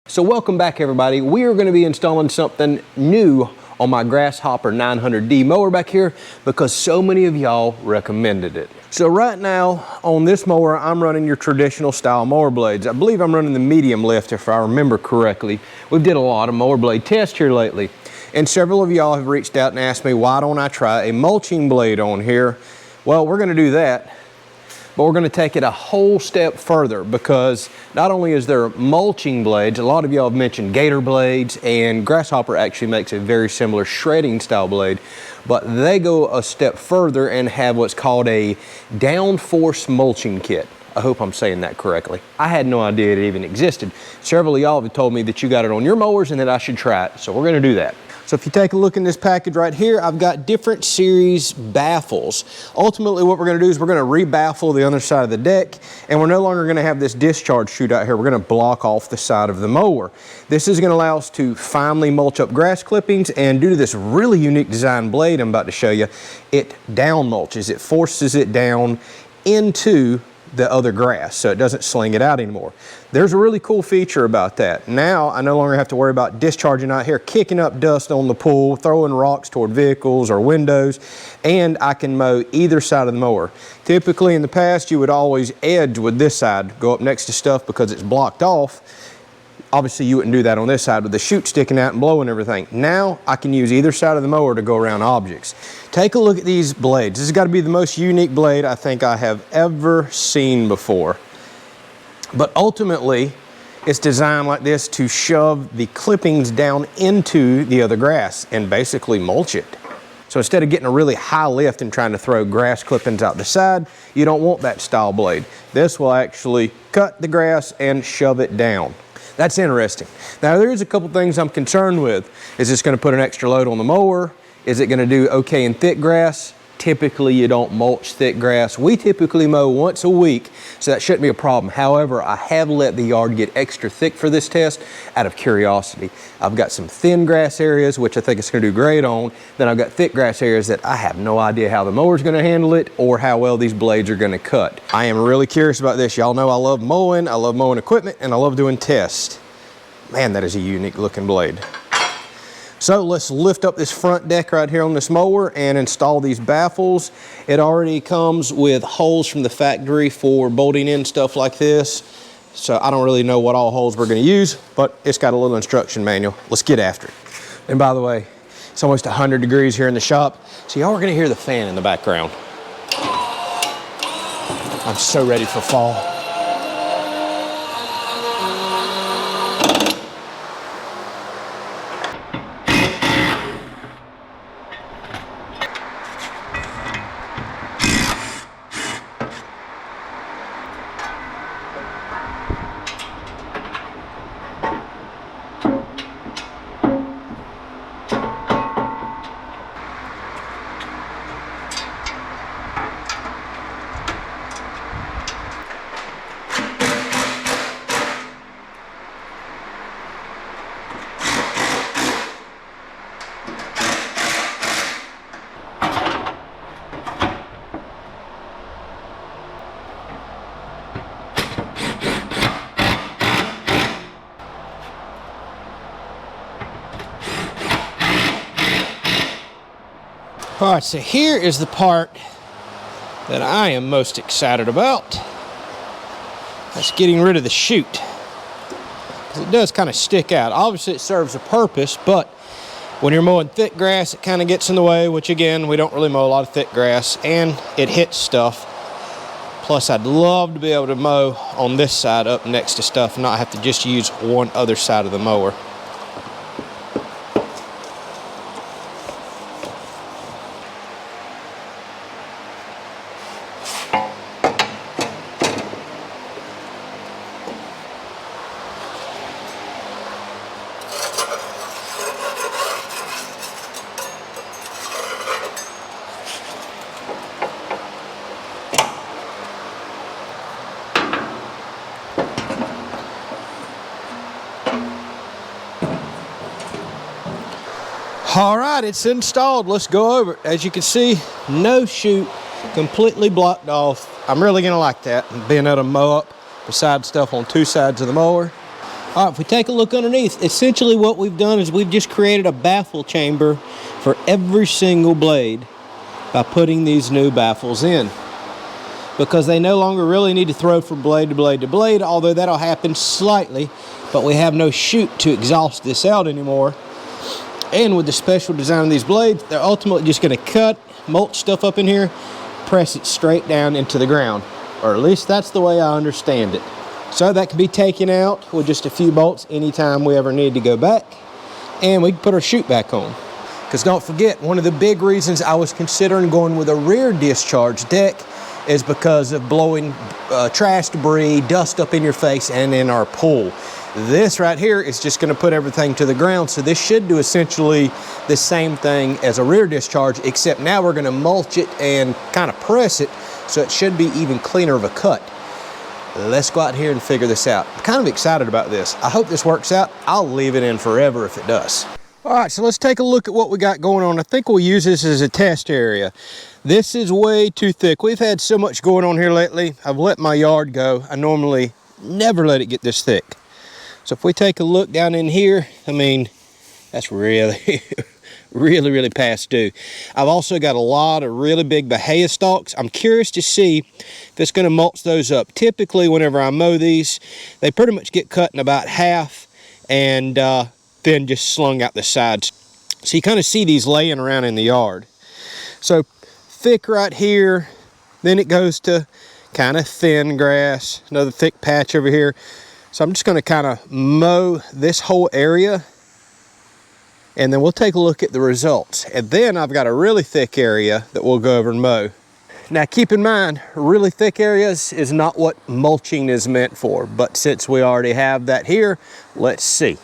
So welcome back everybody. We are going to be installing something new on my Grasshopper 900D mower back here because so many of y'all recommended it. So right now on this mower, I'm running your traditional style mower blades. I believe I'm running the medium lift if I remember correctly. We've did a lot of mower blade tests here lately. And several of y'all have reached out and asked me, why don't I try a mulching blade on here? Well, we're going to do that. But we're going to take it a whole step further because not only is there mulching blades, a lot of y'all have mentioned gator blades, and Grasshopper actually makes a very similar shredding style blade, but they go a step further and have what's called a Downforce mulching kit. I hope I'm saying that correctly. I had no idea it even existed. Several of y'all have told me that you got it on your mowers and that I should try it, so we're going to do that. So if you take a look in this package right here, I've got different series baffles. Ultimately what we're going to do is we're going to re-baffle the other side of the deck, and we're no longer going to have this discharge chute out here. We're going to block off the side of the mower. This is going to allow us to finely mulch up grass clippings, and due to this really unique design blade I'm about to show you, it down mulches. It forces it down into the other grass so it doesn't sling it out anymore. There's a really cool feature about that. Now I no longer have to worry about discharging out here, kicking up dust on the pool, throwing rocks toward vehicles or windows, and I can mow either side of the mower. Typically in the past you would always edge with this side, go up next to stuff because it's blocked off. Obviously you wouldn't do that on this side with the chute sticking out and blowing everything. Now I can use either side of the mower to go around objects. Take a look at these blades. This has got to be the most unique blade I think I have ever seen before. But ultimately it's designed like this to shove the clippings down into the other grass and basically mulch it. So instead of getting a really high lift and trying to throw grass clippings out the side, you don't want that style blade. This will actually cut the grass and shove it down. That's interesting. Now there is a couple things I'm concerned with. Is this going to put an extra load on the mower? Is it going to do okay in thick grass? Typically you don't mulch thick grass. We typically mow once a week, so that shouldn't be a problem. However, I have let the yard get extra thick for this test out of curiosity. I've got some thin grass areas, which I think it's going to do great on. Then I've got thick grass areas that I have no idea how the mower's going to handle it or how well these blades are going to cut. I am really curious about this. Y'all know I love mowing equipment, and I love doing tests. Man, that is a unique looking blade. So let's lift up this front deck right here on this mower and install these baffles. It already comes with holes from the factory for bolting in stuff like this. So I don't really know what all holes we're going to use, but it's got a little instruction manual. Let's get after it. And by the way, it's almost 100 degrees here in the shop, so y'all are going to hear the fan in the background. I'm so ready for fall. All right, so here is the part that I am most excited about. That's getting rid of the chute. 'Cause it does kind of stick out. Obviously it serves a purpose, but when you're mowing thick grass, it kind of gets in the way, which again, we don't really mow a lot of thick grass, and it hits stuff. Plus, I'd love to be able to mow on this side up next to stuff and not have to just use one other side of the mower. All right, it's installed. Let's go over it. As you can see, no chute, completely blocked off. I'm really gonna like that, being able to mow up beside stuff on two sides of the mower. All right, if we take a look underneath, essentially what we've done is we've just created a baffle chamber for every single blade by putting these new baffles in, because they no longer really need to throw from blade to blade to blade, although that'll happen slightly, but we have no chute to exhaust this out anymore. And with the special design of these blades, they're ultimately just going to cut, mulch stuff up in here, press it straight down into the ground, or at least that's the way I understand it. So that can be taken out with just a few bolts anytime we ever need to go back, and we can put our chute back on. Because don't forget, one of the big reasons I was considering going with a rear discharge deck is because of blowing trash, debris, dust up in your face and in our pool. This right here is just going to put everything to the ground, so this should do essentially the same thing as a rear discharge, except now we're going to mulch it and kind of press it, so it should be even cleaner of a cut. Let's go out here and figure this out. I'm kind of excited about this. I hope this works out. I'll leave it in forever if it does. All right, so let's take a look at what we got going on. I think we'll use this as a test area. This is way too thick. We've had so much going on here lately. I've let my yard go. I normally never let it get this thick. So if we take a look down in here, I mean, that's really, really past due. I've also got a lot of really big bahia stalks. I'm curious to see if it's going to mulch those up. Typically, whenever I mow these, they pretty much get cut in about half and then just slung out the sides. So you kind of see these laying around in the yard. So thick right here, then it goes to kind of thin grass, another thick patch over here. So I'm just going to kind of mow this whole area, and then we'll take a look at the results. And then I've got a really thick area that we'll go over and mow. Now keep in mind, really thick areas is not what mulching is meant for, but since we already have that here, let's see.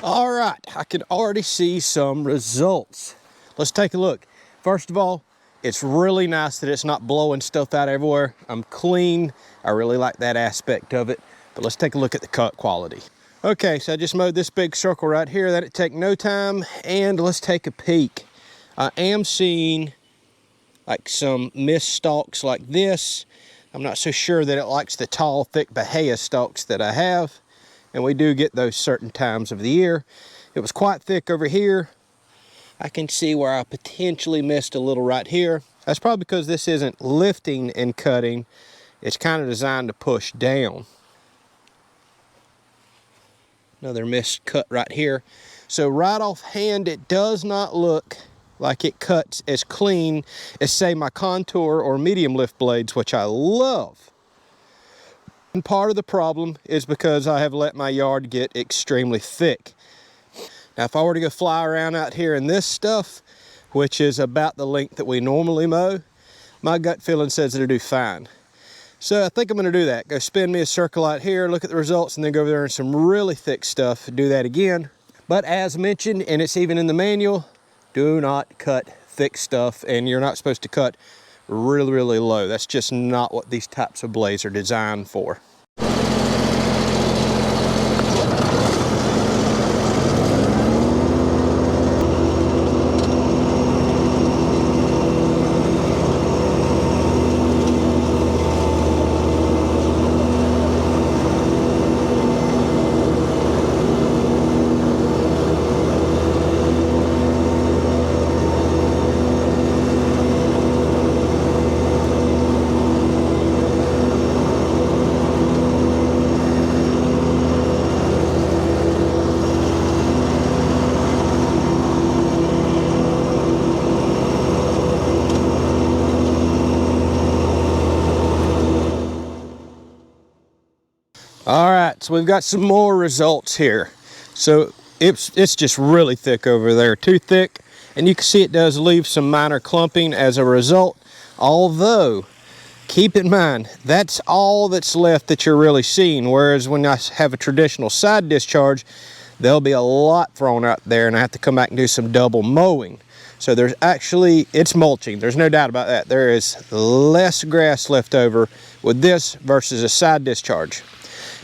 All right, I can already see some results. Let's take a look. First of all, it's really nice that it's not blowing stuff out everywhere. I'm clean. I really like that aspect of it. But let's take a look at the cut quality. Okay, so I just mowed this big circle right here. That'd take no time. And let's take a peek. I am seeing like some missed stalks like this. I'm not so sure that it likes the tall, thick bahia stalks that I have. And we do get those certain times of the year. It was quite thick over here. I can see where I potentially missed a little right here. That's probably because this isn't lifting and cutting. It's kind of designed to push down. Another missed cut right here. So right offhand, it does not look like it cuts as clean as, say, my contour or medium lift blades, which I love. And part of the problem is because I have let my yard get extremely thick. Now, if I were to go fly around out here in this stuff, which is about the length that we normally mow, my gut feeling says it'll do fine. So I think I'm gonna do that. Go spin me a circle out here, look at the results, and then go over there in some really thick stuff, do that again. But as mentioned, and it's even in the manual, do not cut thick stuff, and you're not supposed to cut really low. That's just not what these types of blades are designed for. All right, so we've got some more results here. So it's just really thick over there, too thick. And you can see it does leave some minor clumping as a result. Although, keep in mind, that's all that's left that you're really seeing. Whereas when I have a traditional side discharge, there'll be a lot thrown out there and I have to come back and do some double mowing. So there's actually, it's mulching. There's no doubt about that. There is less grass left over with this versus a side discharge.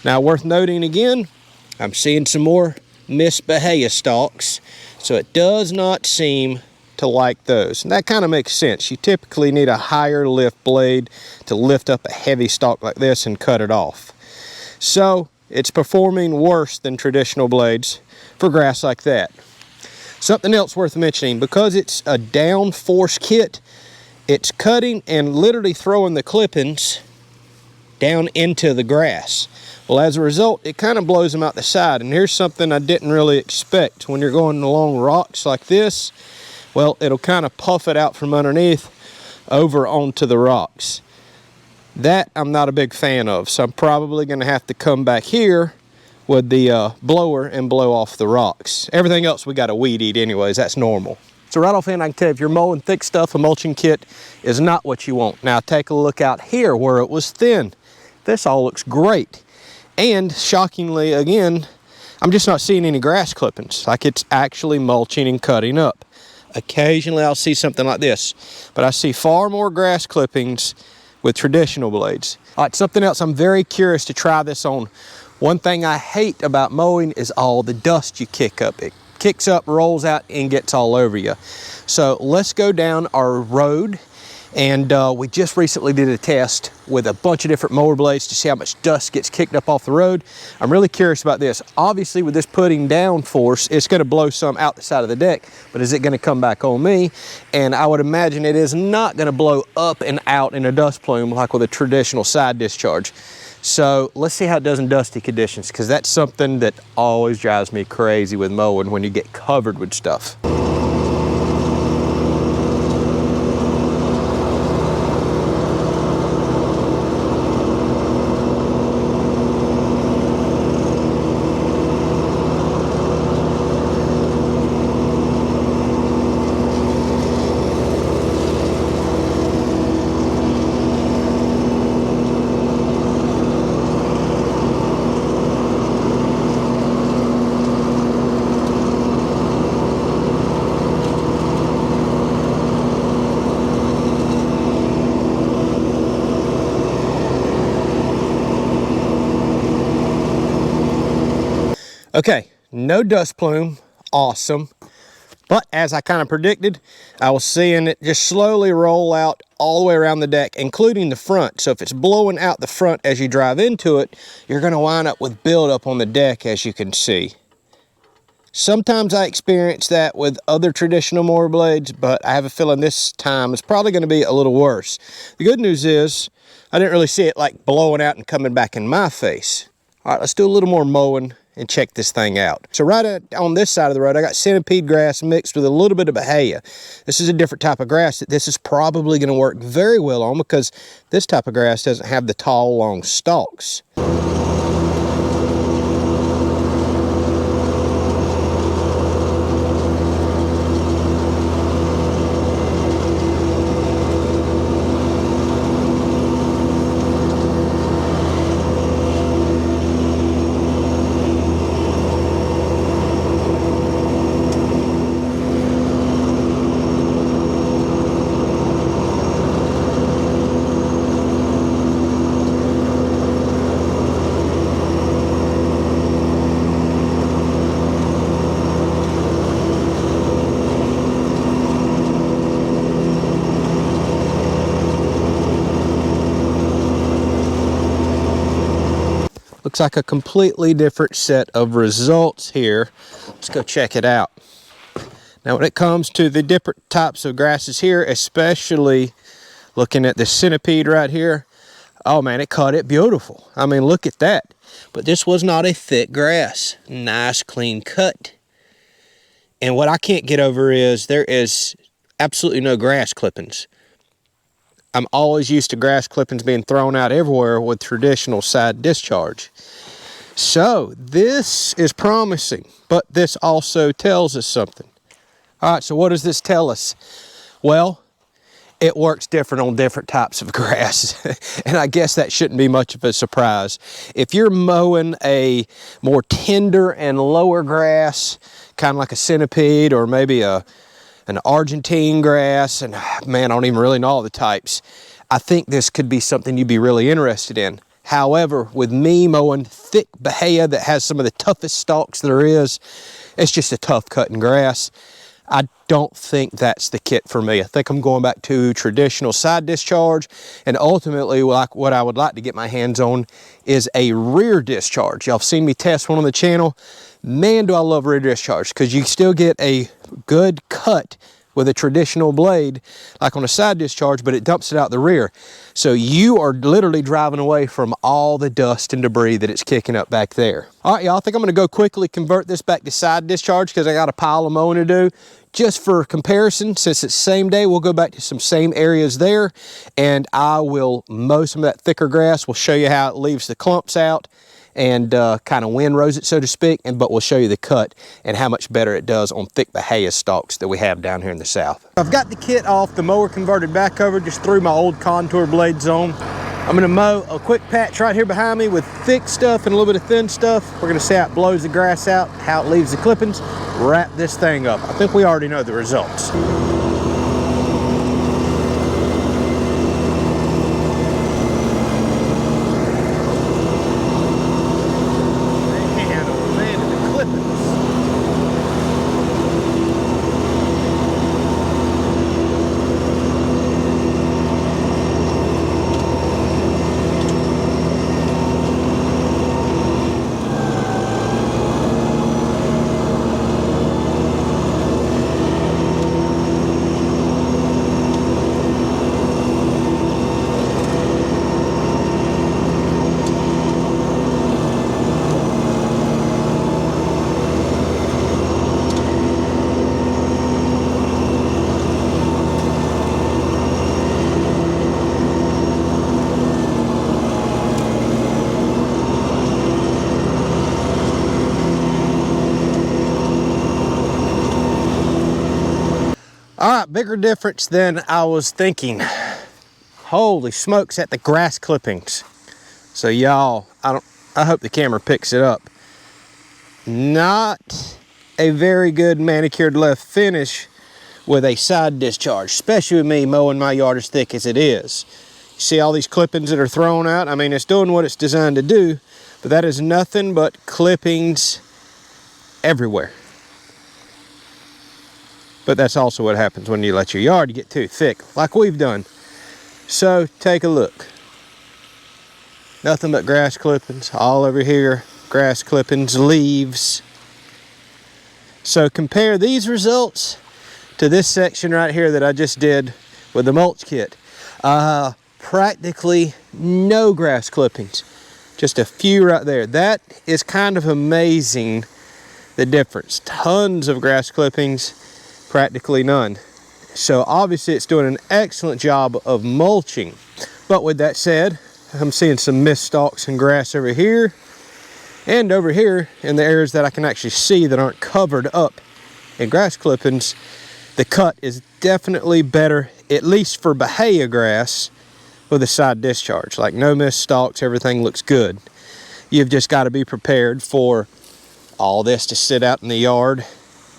Now, worth noting again, I'm seeing some more misbehave stalks. So it does not seem to like those. And that kind of makes sense. You typically need a higher lift blade to lift up a heavy stalk like this and cut it off. So it's performing worse than traditional blades for grass like that. Something else worth mentioning, because it's a Downforce kit, it's cutting and literally throwing the clippings down into the grass. Well, as a result, it kind of blows them out the side. And here's something I didn't really expect. When you're going along rocks like this, well, it'll kind of puff it out from underneath over onto the rocks. That I'm not a big fan of, so I'm probably going to have to come back here with the blower and blow off the rocks. Everything else we got to weed eat anyways, that's normal. So right offhand, I can tell you, if you're mowing thick stuff, a mulching kit is not what you want. Now take a look out here where it was thin. This all looks great. And shockingly, again, I'm just not seeing any grass clippings. Like it's actually mulching and cutting up. Occasionally I'll see something like this, but I see far more grass clippings with traditional blades. All right, something else, I'm very curious to try this on. One thing I hate about mowing is all the dust you kick up. It kicks up, rolls out, and gets all over you. So let's go down our road. And we just recently did a test with a bunch of different mower blades to see how much dust gets kicked up off the road. I'm really curious about this. Obviously, with this putting down force, it's going to blow some out the side of the deck, but is it going to come back on me? And I would imagine it is not going to blow up and out in a dust plume like with a traditional side discharge. So let's see how it does in dusty conditions, because that's something that always drives me crazy with mowing when you get covered with stuff. Okay, no dust plume, awesome. But as I kind of predicted, I was seeing it just slowly roll out all the way around the deck, including the front. So if it's blowing out the front as you drive into it, you're gonna wind up with buildup on the deck, as you can see. Sometimes I experience that with other traditional mower blades, but I have a feeling this time it's probably gonna be a little worse. The good news is, I didn't really see it like blowing out and coming back in my face. All right, let's do a little more mowing and check this thing out. So right on this side of the road, I got centipede grass mixed with a little bit of bahia. This is a different type of grass that this is probably gonna work very well on, because this type of grass doesn't have the tall, long stalks. Looks like a completely different set of results here. Let's go check it out. Now, when it comes to the different types of grasses here, especially looking at the centipede right here, oh man, it cut it beautiful. I mean, look at that. But this was not a thick grass. Nice, clean cut. And what I can't get over is there is absolutely no grass clippings. I'm always used to grass clippings being thrown out everywhere with traditional side discharge. So this is promising, but this also tells us something. All right, so what does this tell us? Well, it works different on different types of grass. And I guess that shouldn't be much of a surprise. If you're mowing a more tender and lower grass, kind of like a centipede or maybe an Argentine grass, and man, I don't even really know all the types, I think this could be something you'd be really interested in. However, with me mowing thick bahia that has some of the toughest stalks there is, it's just a tough cutting grass. I don't think that's the kit for me. I think I'm going back to traditional side discharge, and ultimately what I would like to get my hands on is a rear discharge. Y'all have seen me test one on the channel. Man, do I love rear discharge, because you still get a good cut with a traditional blade like on a side discharge, but it dumps it out the rear. So you are literally driving away from all the dust and debris that it's kicking up back there. All right, y'all, I think I'm gonna go quickly convert this back to side discharge because I got a pile of mowing to do. Just for comparison, since it's same day, we'll go back to some same areas there, and I will mow some of that thicker grass. We'll show you how it leaves the clumps out and kind of windrows it, so to speak, but we'll show you the cut and how much better it does on thick bahia stalks that we have down here in the south. I've got the kit off, the mower converted back over, just threw my old contour blades on. I'm gonna mow a quick patch right here behind me with thick stuff and a little bit of thin stuff. We're gonna see how it blows the grass out, how it leaves the clippings, wrap this thing up. I think we already know the results. All right, bigger difference than I was thinking. Holy smokes at the grass clippings. So y'all, I hope the camera picks it up. Not a very good manicured left finish with a side discharge, especially with me mowing my yard as thick as it is. You see all these clippings that are thrown out? I mean, it's doing what it's designed to do, but that is nothing but clippings everywhere. But that's also what happens when you let your yard get too thick, like we've done. So take a look. Nothing but grass clippings all over here. Grass clippings, leaves. So compare these results to this section right here that I just did with the mulch kit. Practically no grass clippings. Just a few right there. That is kind of amazing, the difference. Tons of grass clippings. Practically none. So obviously it's doing an excellent job of mulching. But with that said, I'm seeing some missed stalks and grass over here and over here in the areas that I can actually see that aren't covered up in grass clippings. The cut is definitely better, at least for bahia grass, with a side discharge. Like no missed stalks, everything looks good. You've just got to be prepared for all this to sit out in the yard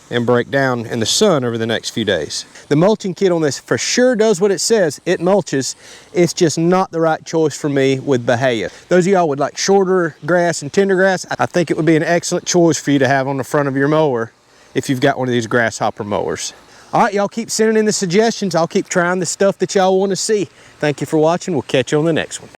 and break down in the sun over the next few days. The mulching kit on this for sure does what it says. It mulches. It's just not the right choice for me with bahia. Those of y'all would like shorter grass and tender grass, I think it would be an excellent choice for you to have on the front of your mower if you've got one of these Grasshopper mowers. All right, y'all keep sending in the suggestions. I'll keep trying the stuff that y'all want to see. Thank you for watching. We'll catch you on the next one.